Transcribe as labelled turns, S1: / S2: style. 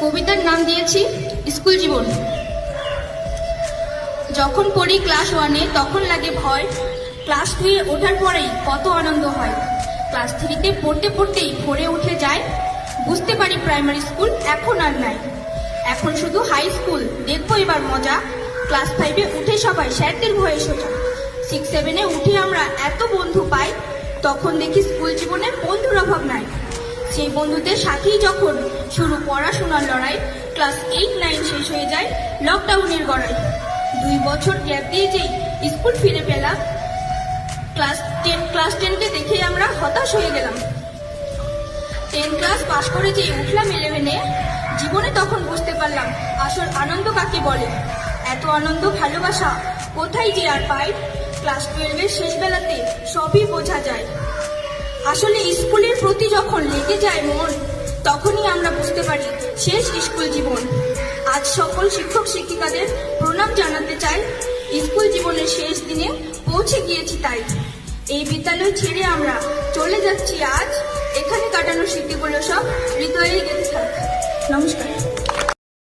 S1: কবিতার নাম দিয়েছি স্কুল জীবন। যখন পড়ি ক্লাস 1-এ তখন লাগে ভয়, ক্লাস 2-এ ওঠার পরেই কত আনন্দ হয়। ক্লাস 3-তে পড়তে পড়তেই ভরে উঠে যায়, বুঝতে পারি প্রাইমারি স্কুল এখন আর নাই। এখন শুধু হাই স্কুল, দেখবো এবার মজা। ক্লাস 5-এ উঠে সবাই স্যারদের ভয়ে সোজা। 6-7-এ উঠে আমরা এত বন্ধু পাই, তখন দেখি স্কুল জীবনে বন্ধুর অভাব নাই। সেই বন্ধুদের সাথেই যখন শুরু পড়াশোনার লড়াই, ক্লাস 8-9 শেষ হয়ে যায় লকডাউনের গড়াই। 2 বছর গ্যাপ দিয়ে যেই স্কুল ফিরে পেলাম, ক্লাস 10কে দেখে আমরা হতাশ হয়ে গেলাম। 10 ক্লাস পাশ করে যেই উঠলাম 11-এ, জীবনে তখন বুঝতে পারলাম আসল আনন্দ কাকে বলে। এত আনন্দ ভালোবাসা কোথায় যে আর পাই, ক্লাস 12-এর শেষ বেলাতে সবই বোঝা যায়। আসলে স্কুলের প্রতি যখন লেগে যায় মন, তখনই আমরা বুঝতে পারি শেষ স্কুল জীবন। আজ সকল শিক্ষক শিক্ষিকাদের প্রণাম জানাতে চাই, স্কুল জীবনের শেষ দিনে পৌঁছে গিয়েছি তাই। এই বিদ্যালয় ছেড়ে আমরা চলে যাচ্ছি আজ, এখানে কাটানো স্মৃতিগুলো সব হৃদয়ে গেঁথে থাক। নমস্কার।